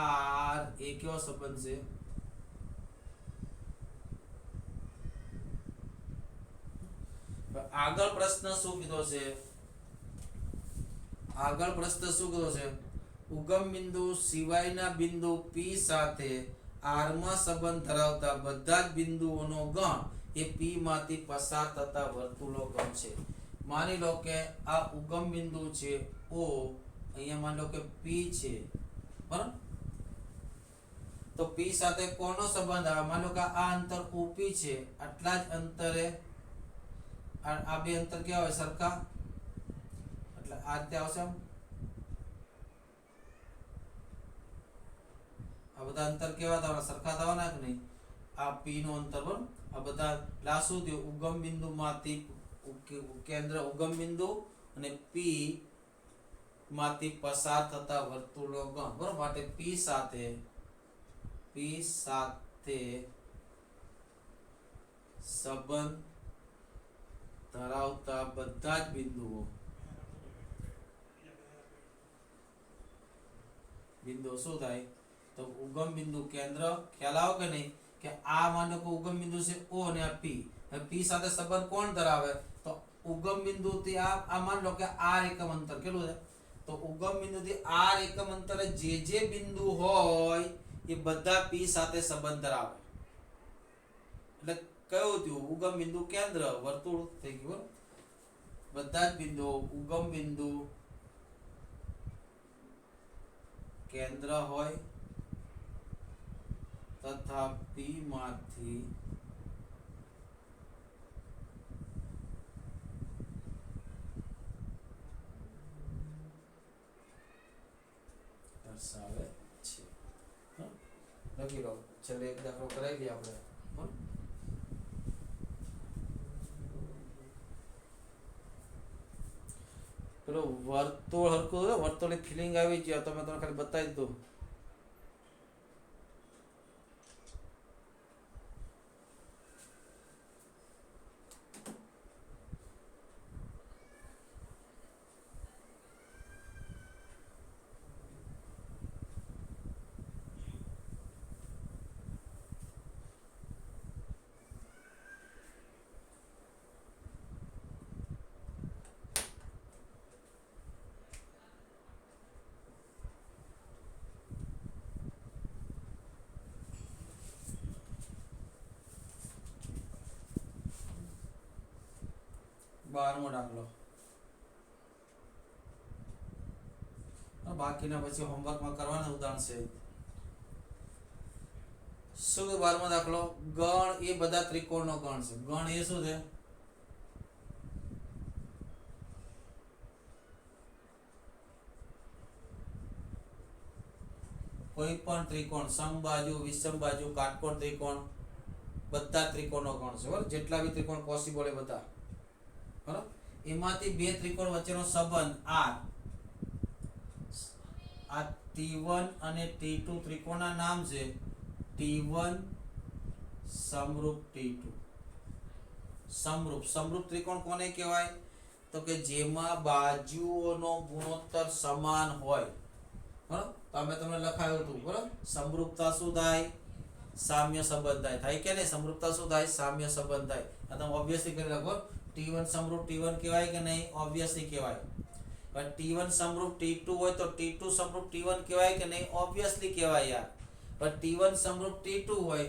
R એ કેવો સંબંધ છે? આગળ પ્રશ્ન શું કીધો છે? આગળ પ્રશ્ન શું કીધો છે? ઉગમ બિંદુ સિવાયના બિંદુ P સાથે R માં સંબંધ ધરાવતા બધા જ બિંદુઓનો ગણ એ P માંથી પસાર થતા વર્તુળો ગણ છે। માની લો કે આ ઉગમ બિંદુ છે O, અહીંયા માની લો કે P છે બરાબર। તો P સાથે કોનો સંબંધ આવે? માની લો કે આ અંતર OP છે, આટલા જ અંતરે આ બે અંતર કેવા હોય? સરખા। એટલે આ રીતે આવશે। આ બધા અંતર કેવા થવાના? સરખા થવાના કે નહીં? આ P નું અંતર બરાબર। આ બધા લાસુ થયું ઉગમ બિંદુમાંથી કેન્દ્ર ઉગમ બિંદુ અને P માંથી પસાર થતા વર્તુળો ગણ બરાબર। માટે P સાથે સંબંધ ધરાવતા બધા જ બિંદુઓ શું થાય? તો ઉગમ બિંદુ કેન્દ્ર ખ્યાલ આવે કે નહીં? કે આ માનો કે ઉગમ બિંદુ છે O અને આ P. હવે P સાથે સંબંધ કોણ ધરાવે? તો ઉગમ બિંદુથી આ માન લો કે r એકમ અંતર કેટલું છે? તો ઉગમ બિંદુથી r એકમ અંતરે જે બિંદુ હોય એ બધા P સાથે સંબંધ ધરાવે. એટલે કયું થયું? ઉગમ બિંદુ કેન્દ્ર વર્તુળ થઈ ગયું. બધા જ બિંદુઓ ઉગમ બિંદુ કેન્દ્ર હોય તથા P માંથી દર્શાવે છે. લખી લો. છેલ્લે એક દાખલો કરાવી લઈએ આપણે. પેલો વર્તુળ હરકું વર્તુળની ફિલિંગ આવી ગયો તો મેં તમને ખાલી બતાવી દઉં. બારમો દાખલો. બાકીના પછી હોમવર્કમાં કરવાના ઉદાહરણ છે. શું 12મો દાખલો? ગણ એ બધા ત્રિકોણનો ગણ છે. ગણ એ શું છે? કોઈ પણ ત્રિકોણ, સમબાજુ, વિષમબાજુ, કાટકોણ ત્રિકોણ, બધા ત્રિકોણનો ગણ છે. બરાબર? જેટલા બી ત્રિકોણ પોસિબલ એ બધા. બરાબર? એમાંથી બે ત્રિકોણ વચ્ચેનો સંબંધ આ T1 અને T2 ત્રિકોણના નામ છે T1 સમરૂપ T2. સમરૂપ ત્રિકોણ કોને કહેવાય? તો કે જેમાં બાજુઓનો ગુણોત્તર સમાન હોય. બરાબર? તો અમે તમને લખાયું હતું. બરાબર? સમરૂપતા શું થાય? સામ્ય સંબંધ થાય કે નહીં? સમરૂપતા શું થાય? સામ્ય સંબંધ થાય. આ તમે ઓબ્વિયસલી કરી લખો. T1 સમરૂપ T1 કહેવાય કે નહીં? ઓબ્વિયસલી કહેવાય. પણ T1 સમરૂપ T2 હોય તો T2 સમરૂપ T1 કહેવાય કે નહીં? ઓબ્વિયસલી કહેવાય યાર. પણ T1 સમરૂપ T2 હોય,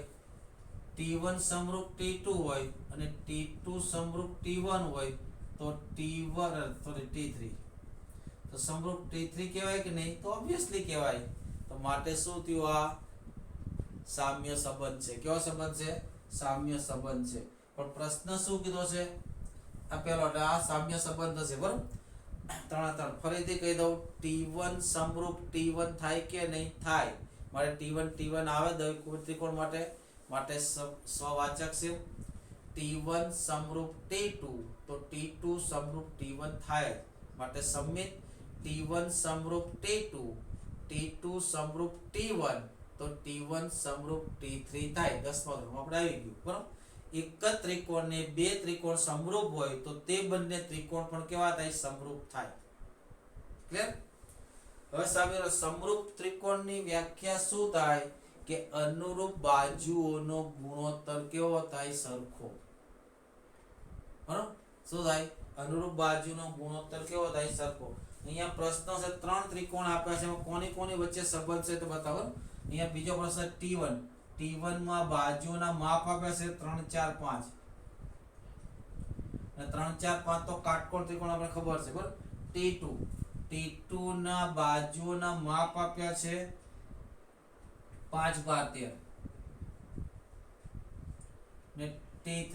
T1 સમરૂપ T2 હોય અને T2 સમરૂપ T1 હોય તો T3 તો સમરૂપ T3 કહેવાય કે નહીં? તો ઓબ્વિયસલી કહેવાય. તો માટે શું થયું? આ સામ્ય સંબંધ છે. કેવો સંબંધ છે? સામ્ય સંબંધ છે. પણ પ્રશ્ન શું કીધો છે? આ પેલો આ સામ્ય સંબંધ છે. બરાબર? ત્રણ ફરીથી કહી દઉં. T1 સમરૂપ T1 થાય કે નહીં? થાય. મારે T1 આવે દરેક ત્રિકોણ માટે સ્વવાચક છે. T1 સમરૂપ T2 તો T2 સમરૂપ T1 થાય. માટે સમિત T1 સમરૂપ T2 T2 સમરૂપ T1 તો T1 સમરૂપ T3 થાય. 10મા ધોરણમાં આપણે આવી ગયું. બરાબર? એક જ ત્રિકોણને બે ત્રિકોણ સમરૂપ હોય તો તે બંને ત્રિકોણ પણ કેવા થાય? સમરૂપ થાય. ક્લિયર? હવે સામે સમરૂપ ત્રિકોણની વ્યાખ્યા શું થાય? કે અનુરૂપ બાજુઓનો ગુણોત્તર કેવો થાય? સરખો. બરાબર? શું થાય? અનુરૂપ બાજુનો ગુણોત્તર કેવો થાય? સરખો. અહીંયા પ્રશ્ન છે 3 ત્રિકોણ આપ્યા છે. એમાં કોની વચ્ચે સંબંધ છે તો બતાવો. અહીંયા બીજો પ્રશ્ન T1 માં બાજુના માપ આપ્યા છે 3 4 5 અને 3 4 5 તો કાટકોણ ત્રિકોણ આપણે ખબર છે. બરાબર? T2 ના બાજુના માપ આપ્યા છે 5 12 13 ને T3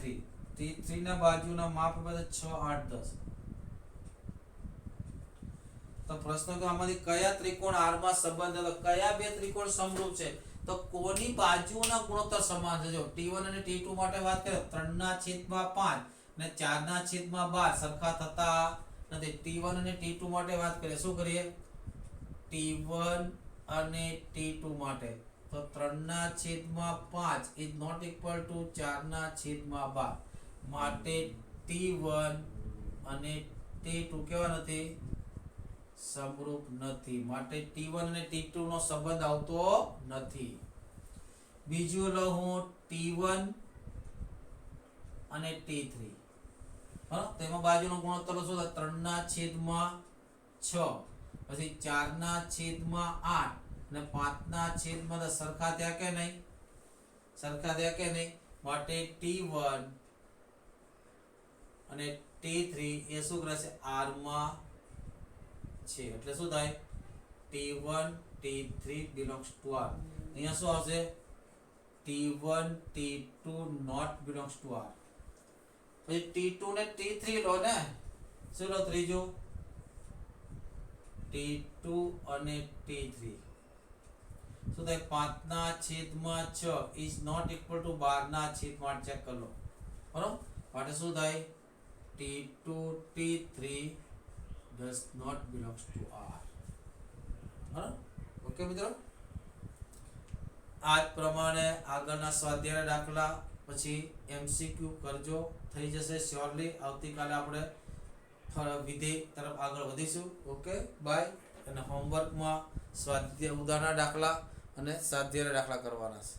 ના બાજુના માપ આપ્યા છે 6 8 10. તો પ્રશ્ન તો આમાંથી કયા ત્રિકોણ R માં સંબંધ છે? તો કયા બે ત્રિકોણ સમરૂપ છે? તો કોની બાજુઓના ગુણોત્તર સમાન છે? જો T1 અને T2 માટે વાત કરીએ 3/5 અને 4/12 સરખા થતા નથી. T1 અને T2 માટે વાત કરીએ શું કરીએ? T1 અને T2 માટે તો 3/5 is not equal to 4/12 માટે T1 અને T2 કેવા નથી? સમરૂપ નથી. માટે T1 અને T2 નો સંબંધ આવતો નથી. બીજું લઉં હું T1 અને T3 હા તેમાં બાજુનો ગુણોત્તર શું થાય 3/6 પછી 4/8 અને 5/10 સરખા થયા કે નહીં માટે T1 અને T3 એ શું કરે છે R માં છે એટલે શું થાય T1 T3 belongs to R અહીંયા શું આવશે T1 T2 not belongs to R પછી T2 ને T3 લો ને શું લો ત્રીજું T2 અને T3 શું થાય 5/6 is not equal to 12/8 check કરી લો બરોબર માટે શું થાય T2 T3 does not belongs to R બરાબર ઓકે મિત્રો આ જ પ્રમાણે આગળના સ્વાધ્યાયના દાખલા પછી MCQ કરજો થઈ જશે શ્યોરલી આવતીકાલે આપણે વિધેય તરફ આગળ વધીશું ઓકે બાય અને હોમવર્કમાં સ્વાધ્યાય ઉદાહરણના દાખલા અને સ્વાધ્યાયના દાખલા કરવાના છે